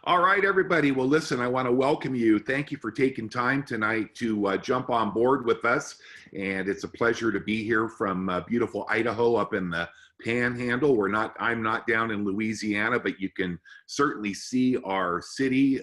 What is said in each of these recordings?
All right, everybody. Well, listen, I want to welcome you. Thank you for taking time tonight to jump on board with us. And it's a pleasure to be here from beautiful Idaho up in the Panhandle. I'm not down in Louisiana, but you can certainly see our city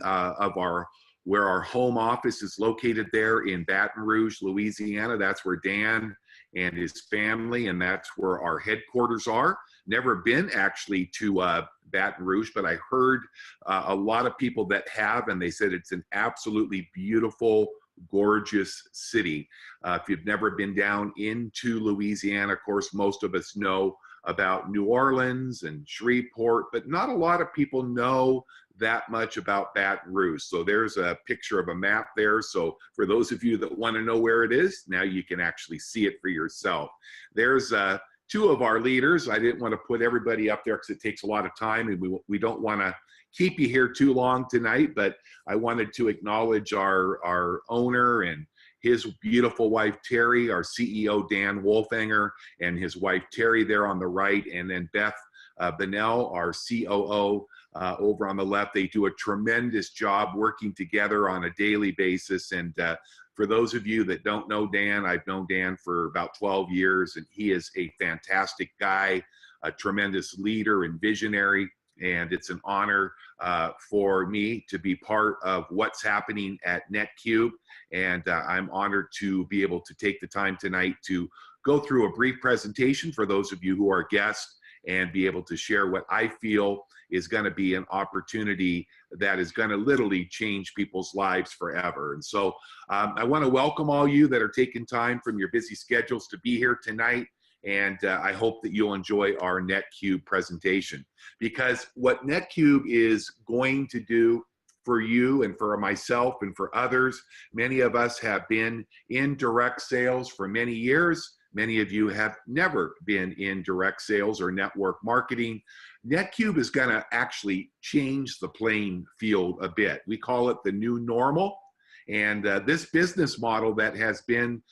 where our home office is located there in Baton Rouge, Louisiana. That's where Dan and his family, and that's where our headquarters are. Never been actually to Baton Rouge, but I heard a lot of people that have, and they said it's an absolutely beautiful, gorgeous city. If you've never been down into Louisiana, of course, most of us know about New Orleans and Shreveport, but not a lot of people know that much about Baton Rouge. So there's a picture of a map there. So for those of you that want to know where it is, now you can actually see it for yourself. There's two of our leaders. I didn't want to put everybody up there because it takes a lot of time, and we don't want to keep you here too long tonight, but I wanted to acknowledge our owner and his beautiful wife, Terry, our CEO, Dan Wolfanger, and his wife, Terry, there on the right, and then Beth Bennell, our COO, over on the left. They do a tremendous job working together on a daily basis. And for those of you that don't know Dan, I've known Dan for about 12 years, and he is a fantastic guy, a tremendous leader and visionary. And it's an honor for me to be part of what's happening at Netqube. And I'm honored to be able to take the time tonight to go through a brief presentation for those of you who are guests and be able to share what I feel is going to be an opportunity that is going to literally change people's lives forever. And so I want to welcome all you that are taking time from your busy schedules to be here tonight. And I hope that you'll enjoy our Netqube presentation, because what Netqube is going to do for you and for myself and for others, many of us have been in direct sales for many years. Many of you have never been in direct sales or network marketing. Netqube is going to actually change the playing field a bit. We call it the new normal. And this business model that has been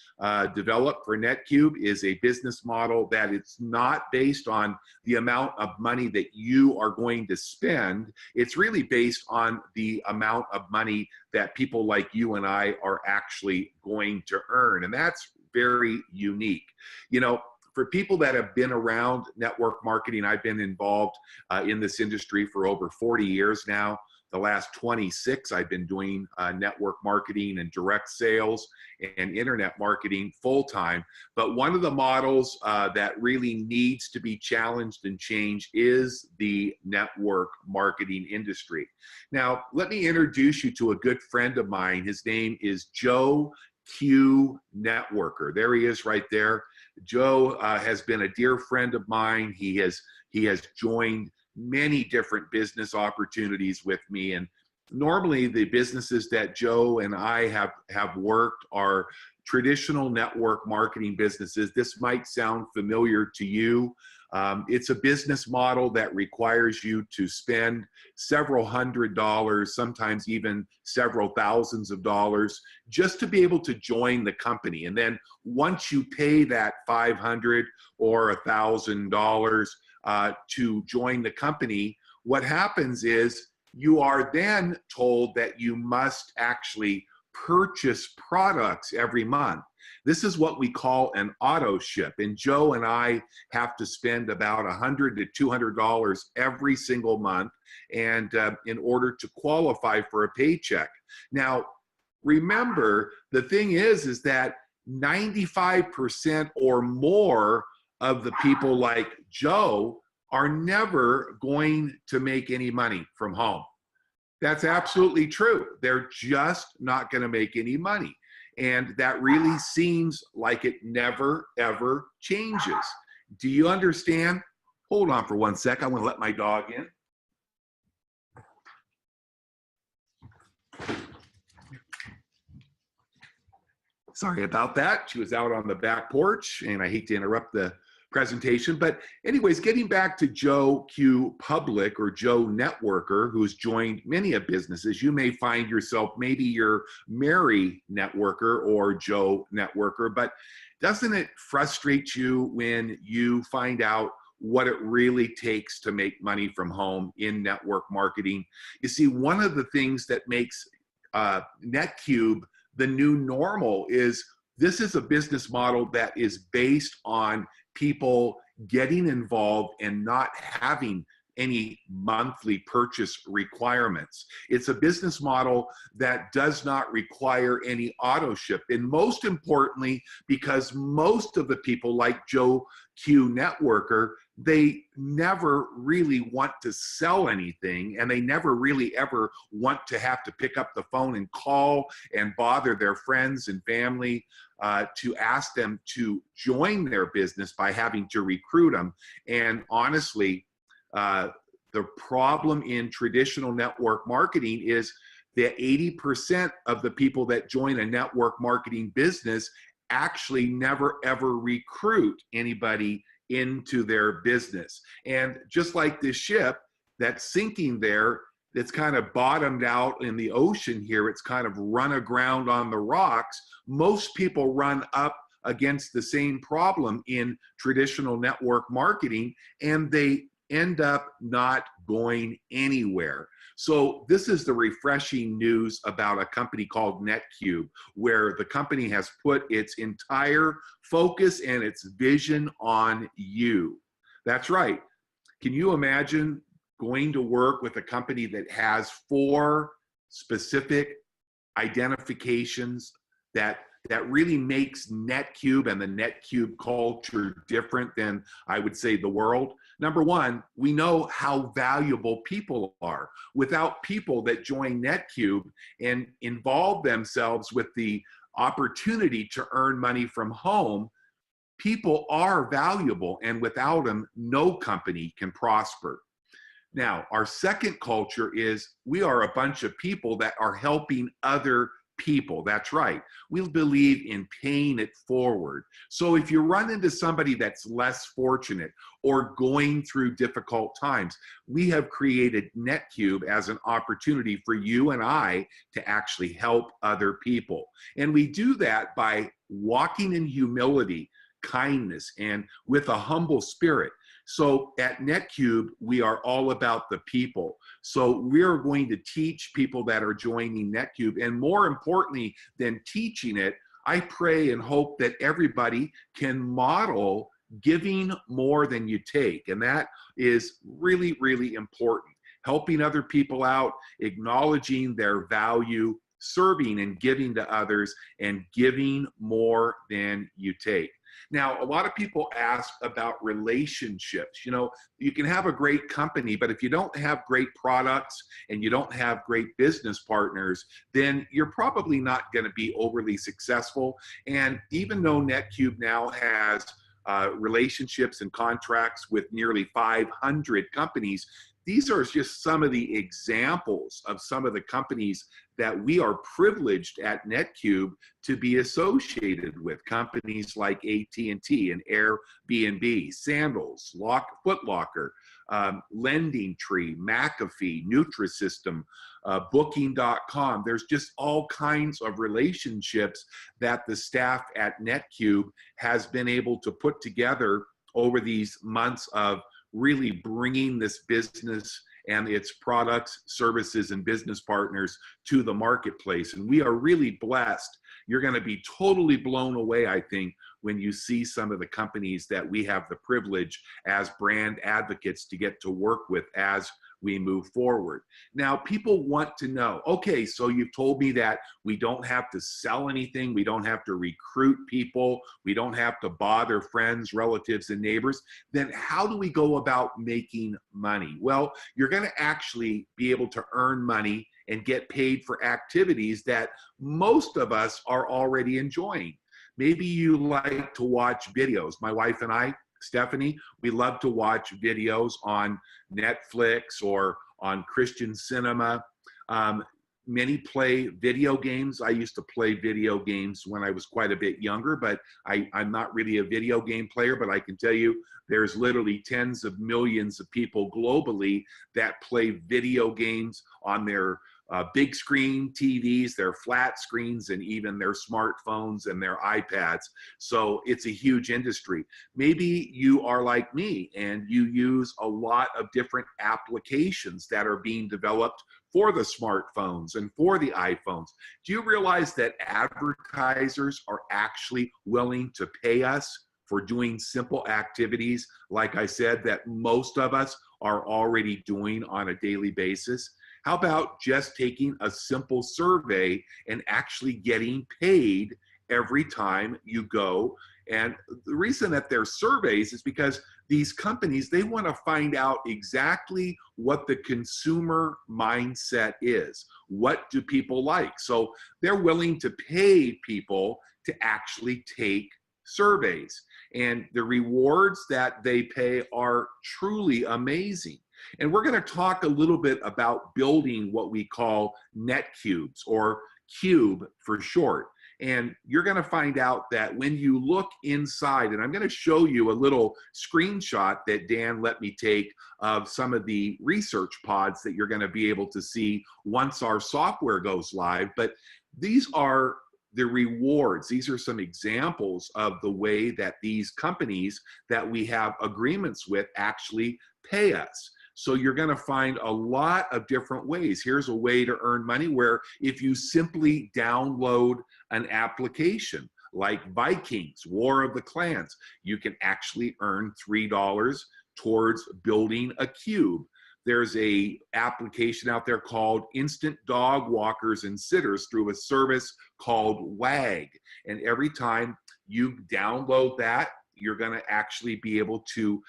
developed for Netqube is a business model that it's not based on the amount of money that you are going to spend. It's really based on the amount of money that people like you and I are actually going to earn. And that's very unique. You know, for people that have been around network marketing, I've been involved in this industry for over 40 years now. The last 26, I've been doing network marketing and direct sales and internet marketing full-time. But one of the models that really needs to be challenged and changed is the network marketing industry. Now, let me introduce you to a good friend of mine. His name is Joe Q Networker. There he is right there. Joe has been a dear friend of mine. He has joined many different business opportunities with me, and normally the businesses that Joe and I have worked are traditional network marketing businesses. This might sound familiar to you. It's a business model that requires you to spend several $100s, sometimes even several thousands of dollars, just to be able to join the company. And then once you pay that $500 or $1,000 to join the company, what happens is you are then told that you must actually purchase products every month. This is what we call an auto ship, and Joe and I have to spend about $100 to $200 every single month, and in order to qualify for a paycheck. Now, remember, the thing is that 95% or more of the people like Joe are never going to make any money from home. That's absolutely true. They're just not going to make any money. And that really seems like it never, ever changes. Do you understand? Hold on for 1 sec. I want to let my dog in. Sorry about that. She was out on the back porch, and I hate to interrupt the presentation. But anyways, getting back to Joe Q Public or Joe Networker, who's joined many of businesses, you may find yourself, maybe you're Mary Networker or Joe Networker, but doesn't it frustrate you when you find out what it really takes to make money from home in network marketing. You see, one of the things that makes Netqube the new normal is this is a business model that is based on people getting involved and not having any monthly purchase requirements. It's a business model that does not require any auto ship. And most importantly, because most of the people like Joe Q Networker, they never really want to sell anything, and they never really ever want to have to pick up the phone and call and bother their friends and family to ask them to join their business by having to recruit them. And honestly, the problem in traditional network marketing is that 80% of the people that join a network marketing business actually never ever recruit anybody into their business. And just like this ship that's sinking there, that's kind of bottomed out in the ocean here, it's kind of run aground on the rocks. Most people run up against the same problem in traditional network marketing, and they end up not going anywhere. So this is the refreshing news about a company called Netqube, where the company has put its entire focus and its vision on you. That's right. Can you imagine going to work with a company that has 4 specific identifications that really makes Netqube and the Netqube culture different than, I would say, the world? Number one, we know how valuable people are. Without people that join Netqube and involve themselves with the opportunity to earn money from home, people are valuable, and without them, no company can prosper. Now, our second culture is we are a bunch of people that are helping other people. That's right. We believe in paying it forward. So if you run into somebody that's less fortunate or going through difficult times, we have created Netqube as an opportunity for you and I to actually help other people. And we do that by walking in humility, kindness, and with a humble spirit. So at Netqube, we are all about the people. So we're going to teach people that are joining Netqube. And more importantly than teaching it, I pray and hope that everybody can model giving more than you take. And that is really, really important. Helping other people out, acknowledging their value, serving and giving to others, and giving more than you take. Now, a lot of people ask about relationships. You know, you can have a great company, but if you don't have great products and you don't have great business partners, then you're probably not going to be overly successful. And even though Netqube now has relationships and contracts with nearly 500 companies, these are just some of the examples of some of the companies that we are privileged at Netqube to be associated with. Companies like AT&T and Airbnb, Sandals, Foot Locker, Lending Tree, McAfee, Nutrisystem, Booking.com. There's just all kinds of relationships that the staff at Netqube has been able to put together over these months of really bringing this business and its products, services, and business partners to the marketplace. And we are really blessed. You're going to be totally blown away, I think, when you see some of the companies that we have the privilege as brand advocates to get to work with as we move forward. Now, people want to know, okay, so you've told me that we don't have to sell anything, we don't have to recruit people, we don't have to bother friends, relatives, and neighbors. Then how do we go about making money? Well, you're going to actually be able to earn money and get paid for activities that most of us are already enjoying. Maybe you like to watch videos. My wife and I, Stephanie, we love to watch videos on Netflix or on Christian cinema. Many play video games. I used to play video games when I was quite a bit younger, but I'm not really a video game player, but I can tell you there's literally tens of millions of people globally that play video games on their big screen TVs, their flat screens, and even their smartphones and their iPads. So it's a huge industry. Maybe you are like me and you use a lot of different applications that are being developed for the smartphones and for the iPhones. Do you realize that advertisers are actually willing to pay us for doing simple activities, like I said, that most of us are already doing on a daily basis? How about just taking a simple survey and actually getting paid every time you go? And the reason that they're surveys is because these companies, they want to find out exactly what the consumer mindset is. What do people like? So they're willing to pay people to actually take surveys. And the rewards that they pay are truly amazing. And we're going to talk a little bit about building what we call Netqubes, or Cube for short. And you're going to find out that when you look inside, and I'm going to show you a little screenshot that Dan let me take of some of the research pods that you're going to be able to see once our software goes live. But these are the rewards. These are some examples of the way that these companies that we have agreements with actually pay us. So you're going to find a lot of different ways. Here's a way to earn money where if you simply download an application like Vikings, War of the Clans, you can actually earn $3 towards building a cube. There's a application out there called Instant Dog Walkers and Sitters through a service called WAG. And every time you download that, you're going to actually be able to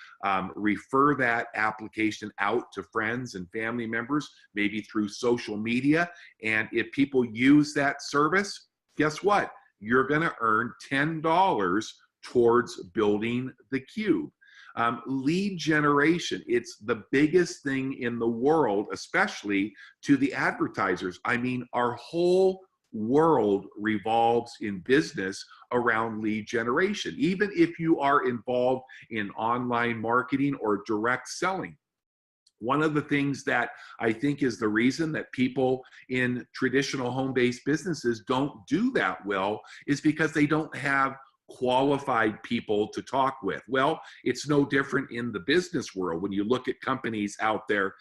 refer that application out to friends and family members, maybe through social media. And if people use that service, guess what? You're going to earn $10 towards building the cube. Lead generation, it's the biggest thing in the world, especially to the advertisers. I mean, our whole world revolves in business around lead generation, even if you are involved in online marketing or direct selling. One of the things that I think is the reason that people in traditional home-based businesses don't do that well is because they don't have qualified people to talk with. Well, it's no different in the business world. When you look at companies out there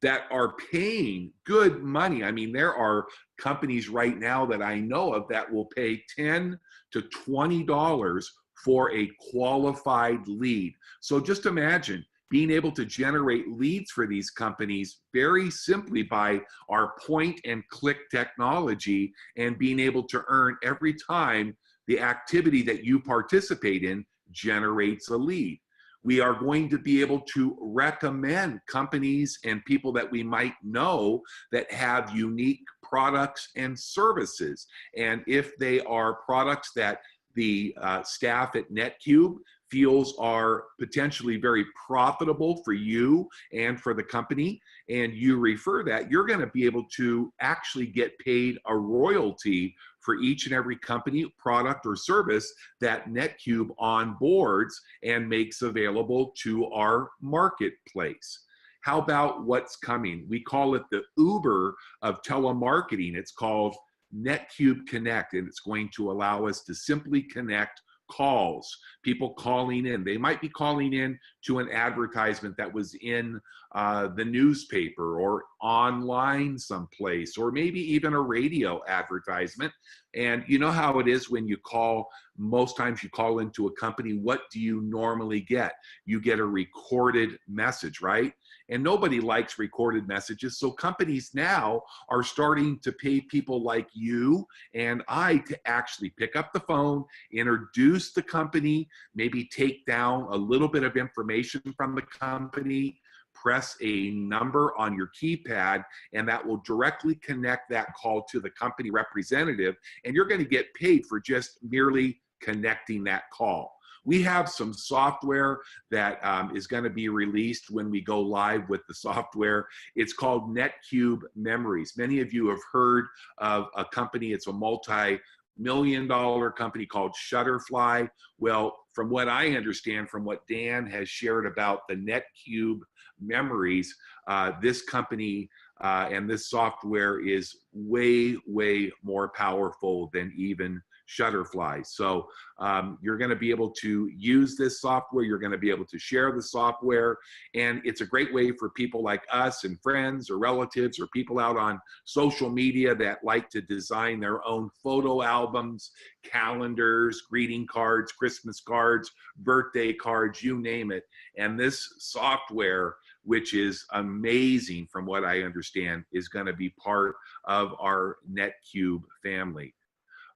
that are paying good money. I mean, there are companies right now that I know of that will pay $10 to $20 for a qualified lead. So just imagine being able to generate leads for these companies very simply by our point and click technology, and being able to earn every time the activity that you participate in generates a lead. We are going to be able to recommend companies and people that we might know that have unique products and services. And if they are products that the staff at Netqube feels are potentially very profitable for you and for the company, and you refer that, you're going to be able to actually get paid a royalty for each and every company, product, or service that Netqube onboards and makes available to our marketplace. How about what's coming? We call it the Uber of telemarketing. It's called Netqube Connect, and it's going to allow us to simply connect calls, people calling in. They might be calling in to an advertisement that was in the newspaper or online someplace, or maybe even a radio advertisement. And you know how it is when you call, most times you call into a company, what do you normally get? You get a recorded message, right? And nobody likes recorded messages. So companies now are starting to pay people like you and I to actually pick up the phone, introduce the company, maybe take down a little bit of information from the company, press a number on your keypad, and that will directly connect that call to the company representative. And you're going to get paid for just merely connecting that call. We have some software that is going to be released when we go live with the software. It's called Netqube Memories. Many of you have heard of a company, it's a multi-million-dollar company called Shutterfly. Well, from what I understand, from what Dan has shared about the Netqube Memories, this company And this software is way, way more powerful than even Shutterfly. So you're going to be able to use this software. You're going to be able to share the software. And it's a great way for people like us and friends or relatives or people out on social media that like to design their own photo albums, calendars, greeting cards, Christmas cards, birthday cards, you name it. And this software, which is amazing from what I understand, is going to be part of our Netqube family.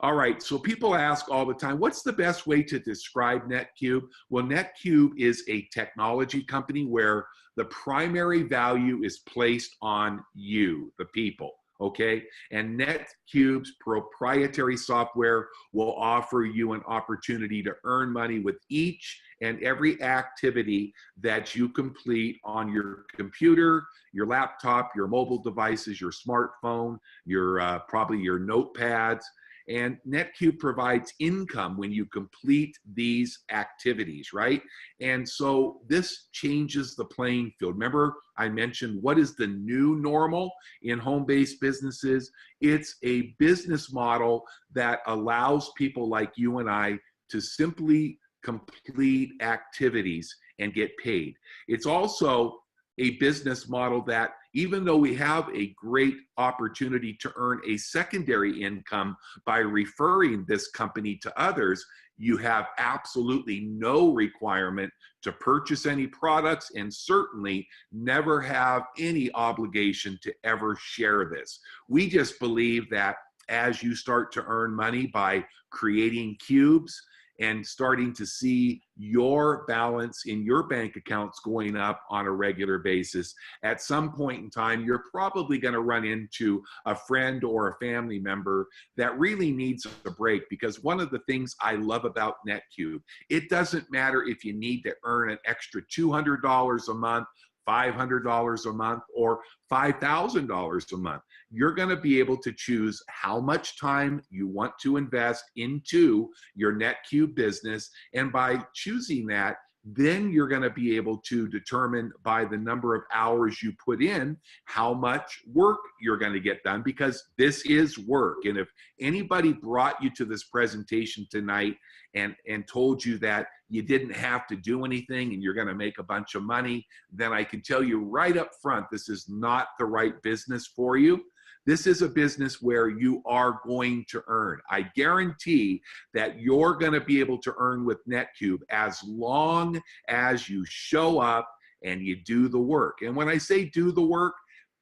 All right, so people ask all the time, what's the best way to describe Netqube? Well, Netqube is a technology company where the primary value is placed on you, the people, okay? And Netqube's proprietary software will offer you an opportunity to earn money with each and every activity that you complete on your computer, your laptop, your mobile devices, your smartphone, your probably your notepads. And Netqube provides income when you complete these activities, right? And so this changes the playing field. Remember, I mentioned what is the new normal in home-based businesses? It's a business model that allows people like you and I to simply complete activities and get paid. It's also a business model that, even though we have a great opportunity to earn a secondary income by referring this company to others, you have absolutely no requirement to purchase any products and certainly never have any obligation to ever share this. We just believe that as you start to earn money by creating cubes and starting to see your balance in your bank accounts going up on a regular basis, at some point in time, you're probably going to run into a friend or a family member that really needs a break. Because one of the things I love about Netqube, it doesn't matter if you need to earn an extra $200 a month, $500 a month, or $5,000 a month. You're going to be able to choose how much time you want to invest into your Netqube business. And by choosing that, then you're going to be able to determine by the number of hours you put in how much work you're going to get done, because this is work. And if anybody brought you to this presentation tonight and told you that you didn't have to do anything and you're going to make a bunch of money, then I can tell you right up front, this is not the right business for you. This is a business where you are going to earn. I guarantee that you're going to be able to earn with Netqube as long as you show up and you do the work. And when I say do the work,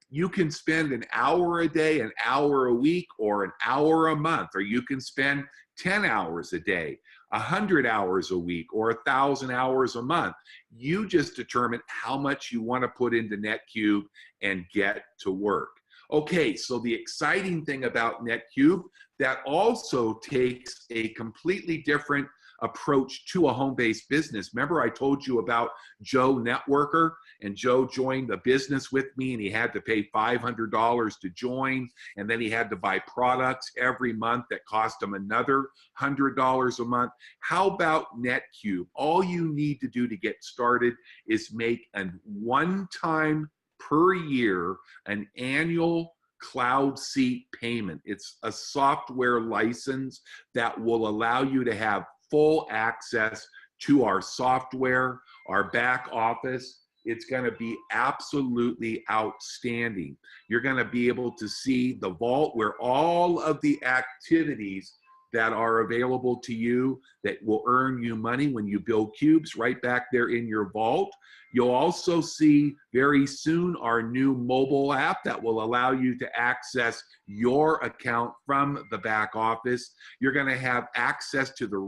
you can spend an hour a day, an hour a week, or an hour a month, or you can spend 10 hours a day, 100 hours a week, or 1,000 hours a month. You just determine how much you want to put into Netqube and get to work. Okay, so the exciting thing about Netqube that also takes a completely different approach to a home-based business. Remember I told you about Joe Networker, and Joe joined a business with me and he had to pay $500 to join, and then he had to buy products every month that cost him another $100 a month. How about Netqube? All you need to do to get started is make a one-time per year, an annual cloud seat payment. It's a software license that will allow you to have full access to our software, our back office. It's going to be absolutely outstanding. You're going to be able to see the vault where all of the activities that are available to you that will earn you money when you build cubes right back there in your vault. You'll also see very soon our new mobile app that will allow you to access your account from the back office. You're going to have access to the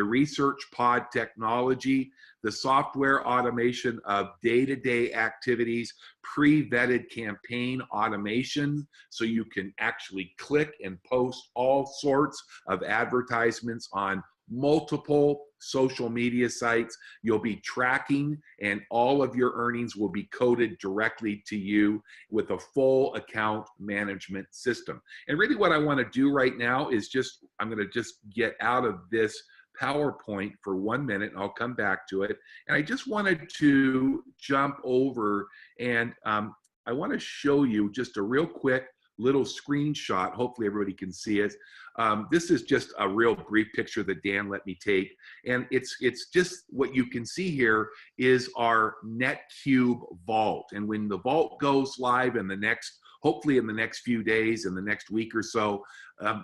research pod technology, the software automation of day-to-day activities, pre-vetted campaign automation, so you can actually click and post all sorts of advertisements on multiple social media sites. You'll be tracking, and all of your earnings will be coded directly to you with a full account management system. And really what I want to do right now is I'm going to just get out of this PowerPoint for 1 minute, and I'll come back to it. And I just wanted to jump over and I want to show you just a real quick little screenshot. Hopefully everybody can see it. This is just a real brief picture that Dan let me take. And it's just what you can see here is our Netqube vault. And when the vault goes live in the next, hopefully in the next few days, in the next week or so,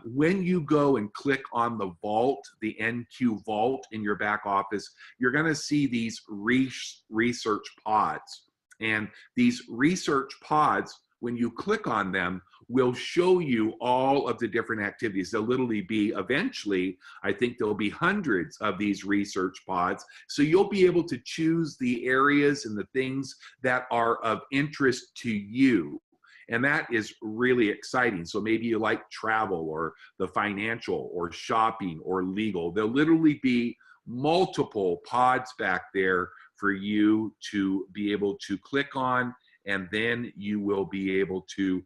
when you go and click on the vault, the NQ vault in your back office, you're gonna see these research pods. And these research pods, when you click on them, will show you all of the different activities. There'll literally be, eventually, I think there'll be hundreds of these research pods. So you'll be able to choose the areas and the things that are of interest to you. And that is really exciting. So maybe you like travel or the financial or shopping or legal. There'll literally be multiple pods back there for you to be able to click on, and then you will be able to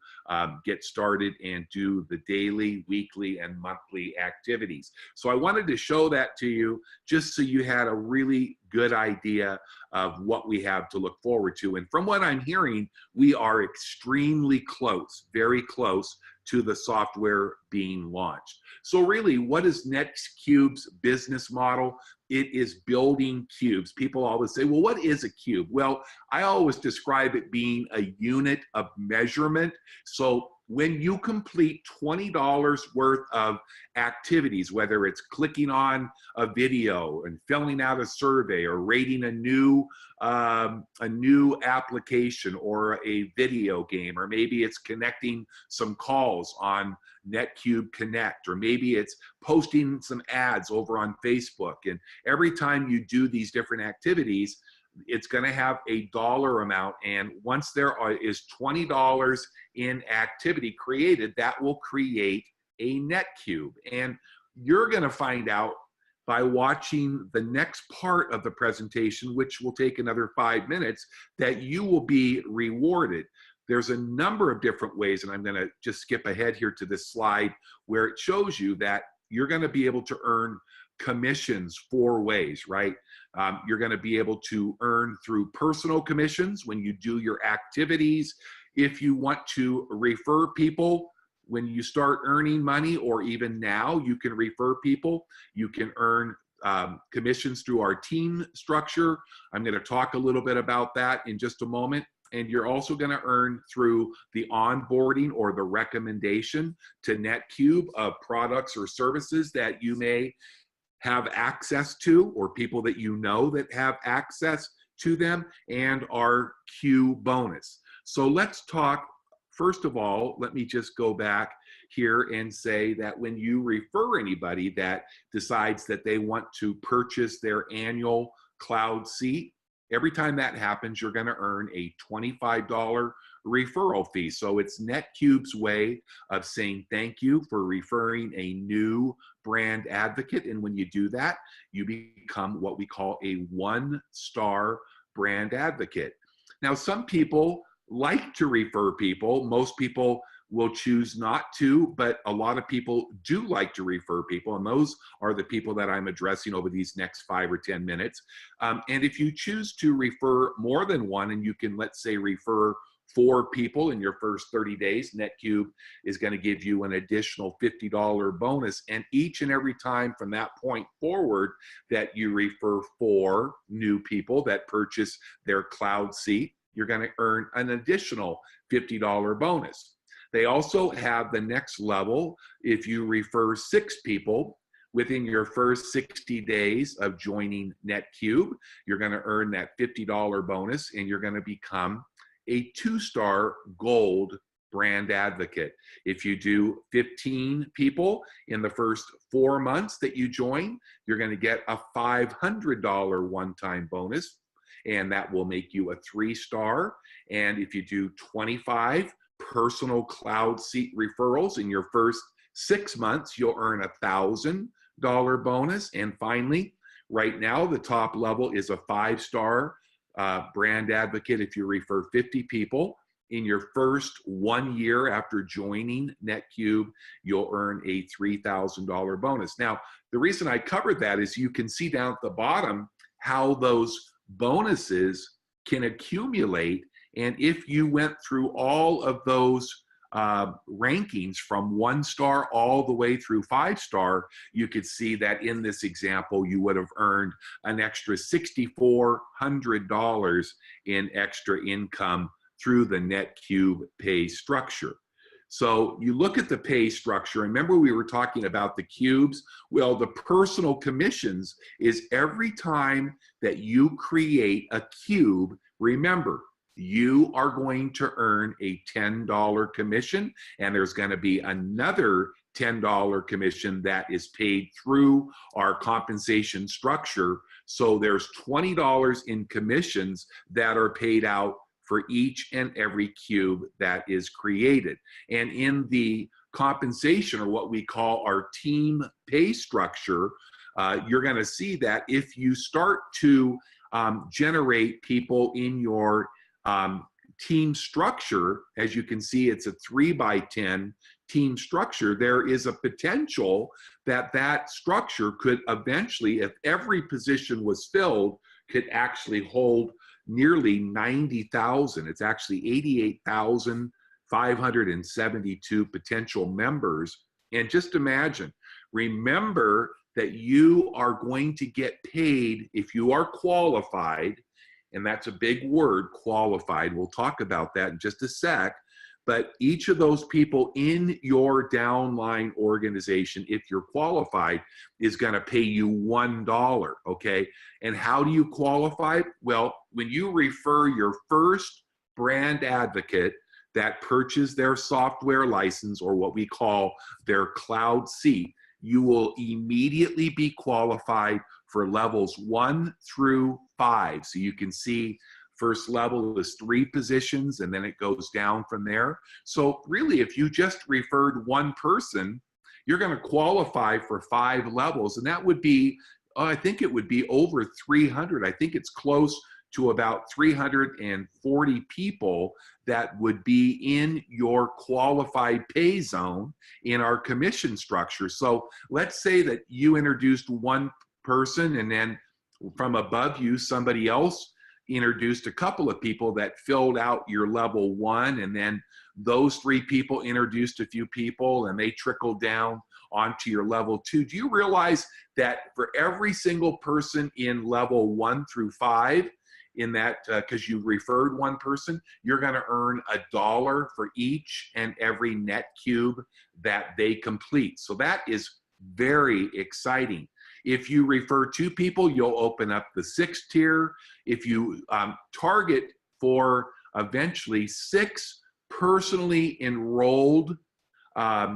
get started and do the daily, weekly, and monthly activities. So I wanted to show that to you just so you had a really good idea of what we have to look forward to. And from what I'm hearing, we are extremely close, very close to the software being launched. So really, what is Netqube's business model? It is building cubes. People always say, well, what is a cube? Well, I always describe it being a unit of measurement. So when you complete $20 worth of activities, whether it's clicking on a video and filling out a survey or rating a new application or a video game, or maybe it's connecting some calls on Netqube Connect, or maybe it's posting some ads over on Facebook. And every time you do these different activities, it's going to have a dollar amount. And once there is $20 in activity created, that will create a Netqube. And you're going to find out by watching the next part of the presentation, which will take another 5 minutes, that you will be rewarded. There's a number of different ways, and I'm going to just skip ahead here to this slide where it shows you that you're going to be able to earn commissions 4 ways, right? You're going to be able to earn through personal commissions when you do your activities. If you want to refer people, when you start earning money, or even now, you can refer people. You can earn commissions through our team structure. I'm going to talk a little bit about that in just a moment. And you're also going to earn through the onboarding or the recommendation to Netqube of products or services that you may have access to, or people that you know that have access to them, and our Q bonus. So let's talk, first of all, let me just go back here and say that when you refer anybody that decides that they want to purchase their annual cloud seat, every time that happens, you're going to earn a $25 referral fee. So it's Netqube's way of saying thank you for referring a new brand advocate. And when you do that, you become what we call a 1-star brand advocate. Now, some people like to refer people. Most people will choose not to, but a lot of people do like to refer people, and those are the people that I'm addressing over these next 5 or 10 minutes. And if you choose to refer more than one, and you can, let's say, refer 4 people in your first 30 days, Netqube is going to give you an additional $50 bonus. And each and every time from that point forward that you refer 4 new people that purchase their cloud seat, you're going to earn an additional $50 bonus. They also have the next level. If you refer 6 people within your first 60 days of joining Netqube, you're going to earn that $50 bonus, and you're going to become a 2-star gold brand advocate. If you do 15 people in the first 4 months that you join, you're going to get a $500 one-time bonus, and that will make you a 3-star. And if you do 25 personal cloud seat referrals in your first 6 months, you'll earn a $1,000 bonus. And finally, right now, the top level is a 5-star brand advocate. If you refer 50 people in your first 1 year after joining Netqube, you'll earn a $3,000 bonus. Now, the reason I covered that is you can see down at the bottom how those bonuses can accumulate And if you went through all of those rankings from 1-star all the way through 5-star, you could see that in this example, you would have earned an extra $6,400 in extra income through the Netqube pay structure. So you look at the pay structure. Remember, we were talking about the cubes. Well, the personal commissions is every time that you create a cube, remember, you are going to earn a $10 commission, and there's going to be another $10 commission that is paid through our compensation structure. So there's $20 in commissions that are paid out for each and every cube that is created. And in the compensation, or what we call our team pay structure, you're going to see that if you start to generate people in your team structure, as you can see, it's a 3x10 team structure. There is a potential that that structure could eventually, if every position was filled, could actually hold nearly 90,000. It's actually 88,572 potential members. And just imagine, remember that you are going to get paid if you are qualified. And that's a big word, qualified. We'll talk about that in just a sec. But each of those people in your downline organization, if you're qualified, is going to pay you $1, okay? And how do you qualify? Well, when you refer your first brand advocate that purchased their software license, or what we call their cloud seat, you will immediately be qualified for levels 1 through 5. So you can see first level is 3 positions, and then it goes down from there. So really, if you just referred one person, you're going to qualify for 5 levels, and that would be, I think it would be over 300. I think it's close to about 340 people that would be in your qualified pay zone in our commission structure. So let's say that you introduced one person, and then from above you, somebody else introduced a couple of people that filled out your level 1, and then those 3 people introduced a few people, and they trickled down onto your level 2. Do you realize that for every single person in level 1 through 5, in that, because you referred one person, you're going to earn $1 for each and every Netqube that they complete. So that is very exciting. If you refer 2 people, you'll open up the 6th tier. If you target for eventually 6 personally enrolled brand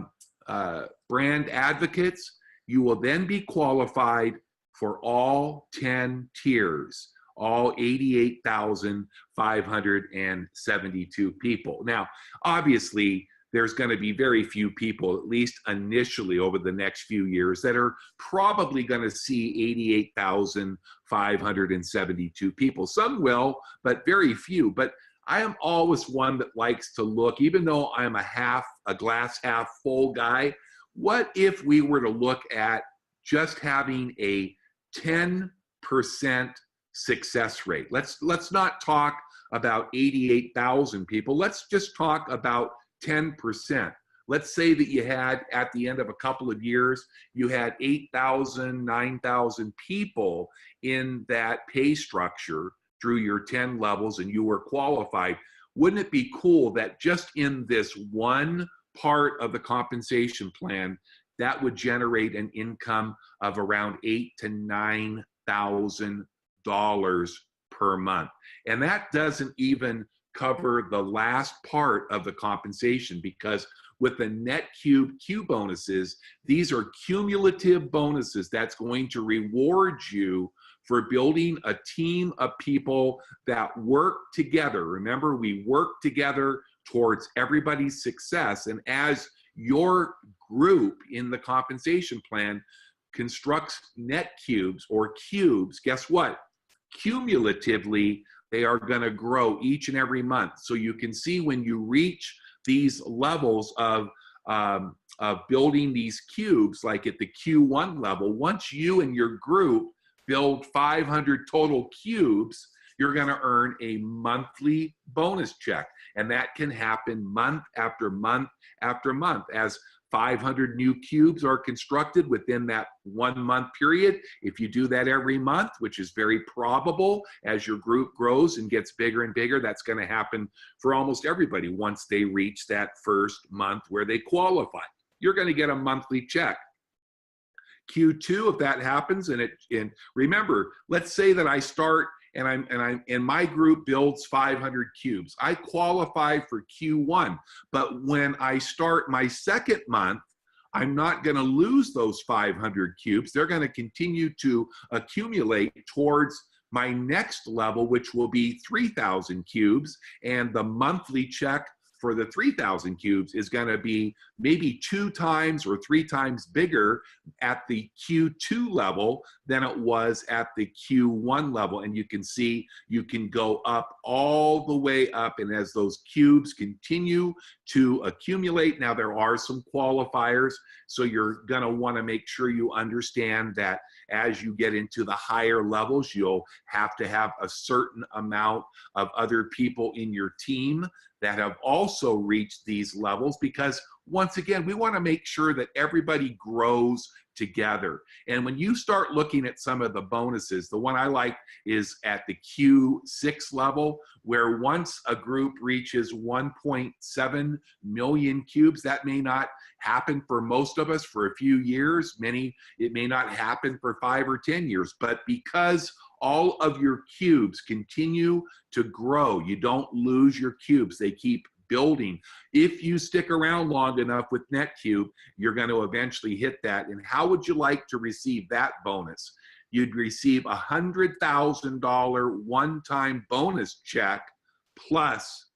advocates, you will then be qualified for all 10 tiers, all 88,572 people. Now, obviously, there's going to be very few people, at least initially over the next few years, that are probably going to see 88,572 people. Some will, but very few. But I am always one that likes to look, even though I'm a glass half full guy, what if we were to look at just having a 10% success rate? Let's not talk about 88,000 people. Let's just talk about 10%. Let's say that you had, at the end of a couple of years, you had 8,000, 9,000 people in that pay structure through your 10 levels, and you were qualified. Wouldn't it be cool that just in this one part of the compensation plan, that would generate an income of around $8,000 to $9,000 per month? And that doesn't even cover the last part of the compensation, because with the Netqube Q bonuses, these are cumulative bonuses that's going to reward you for building a team of people that work together. Remember, we work together towards everybody's success. And as your group in the compensation plan constructs Netqubes or cubes, guess what? Cumulatively, they are going to grow each and every month. So you can see when you reach these levels of building these cubes, like at the Q1 level, once you and your group build 500 total cubes, you're going to earn a monthly bonus check. And that can happen month after month after month as 500 new cubes are constructed within that 1 month period. If you do that every month, which is very probable as your group grows and gets bigger and bigger, that's going to happen for almost everybody once they reach that first month where they qualify. You're going to get a monthly check. Q2, if that happens, and remember, let's say that I start and my group builds 500 cubes. I qualify for Q1, but when I start my second month, I'm not going to lose those 500 cubes. They're going to continue to accumulate towards my next level, which will be 3,000 cubes, and the monthly check for the 3,000 cubes is going to be maybe 2 times or 3 times bigger at the Q2 level than it was at the Q1 level. And you can see you can go up all the way up, and as those cubes continue to accumulate, now there are some qualifiers, so you're going to want to make sure you understand that as you get into the higher levels, you'll have to have a certain amount of other people in your team that have also reached these levels, because once again, we want to make sure that everybody grows together. And when you start looking at some of the bonuses, the one I like is at the Q6 level, where once a group reaches 1.7 million cubes, that may not happen for most of us for a few years. It may not happen for 5 or 10 years, but because all of your cubes continue to grow, you don't lose your cubes. They keep building. If you stick around long enough with Netqube, you're going to eventually hit that. And how would you like to receive that bonus? You'd receive a $100,000 one-time bonus check, plus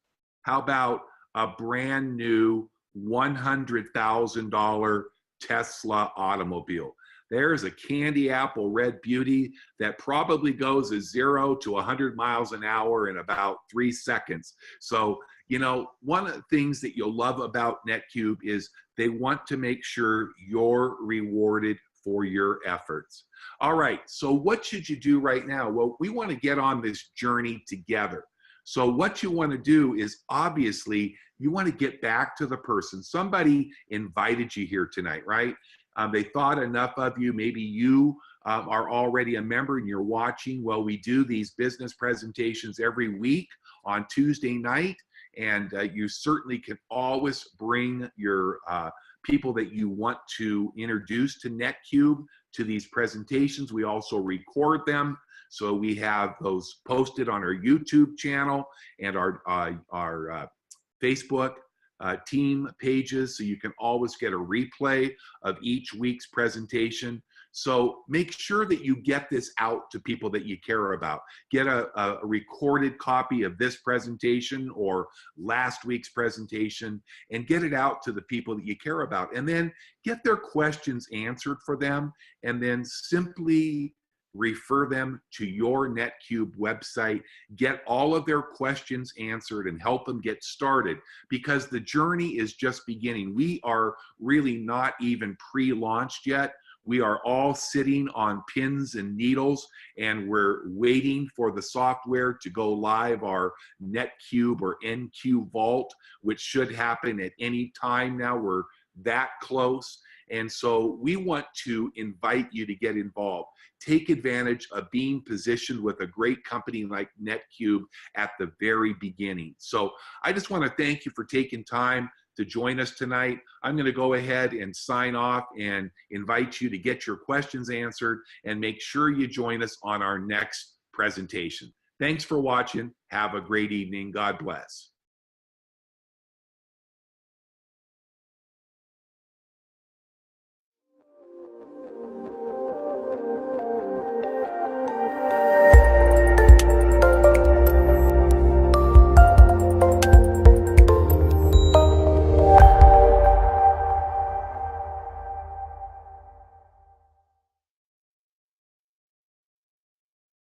how about a brand new $100,000 Tesla automobile? There's a candy apple red beauty that probably goes as 0 to 100 miles an hour in about 3 seconds. So, you know, one of the things that you'll love about Netqube is they want to make sure you're rewarded for your efforts. All right, so what should you do right now? Well, we want to get on this journey together. So what you want to do is, obviously, you want to get back to the person. Somebody invited you here tonight, right? They thought enough of you. Maybe you are already a member and you're watching. Well, we do these business presentations every week on Tuesday night, and you certainly can always bring your people that you want to introduce to Netqube to these presentations. We also record them, so we have those posted on our YouTube channel and our Facebook team pages, so you can always get a replay of each week's presentation. So make sure that you get this out to people that you care about. Get a recorded copy of this presentation or last week's presentation and get it out to the people that you care about, and then get their questions answered for them, and then simply refer them to your Netqube website, get all of their questions answered, and help them get started, because the journey is just beginning. We are really not even pre-launched yet. We are all sitting on pins and needles, and we're waiting for the software to go live, our Netqube or NQ Vault, which should happen at any time now. We're that close. And so we want to invite you to get involved. Take advantage of being positioned with a great company like Netqube at the very beginning. So I just want to thank you for taking time to join us tonight. I'm going to go ahead and sign off and invite you to get your questions answered, and make sure you join us on our next presentation. Thanks for watching. Have a great evening. God bless.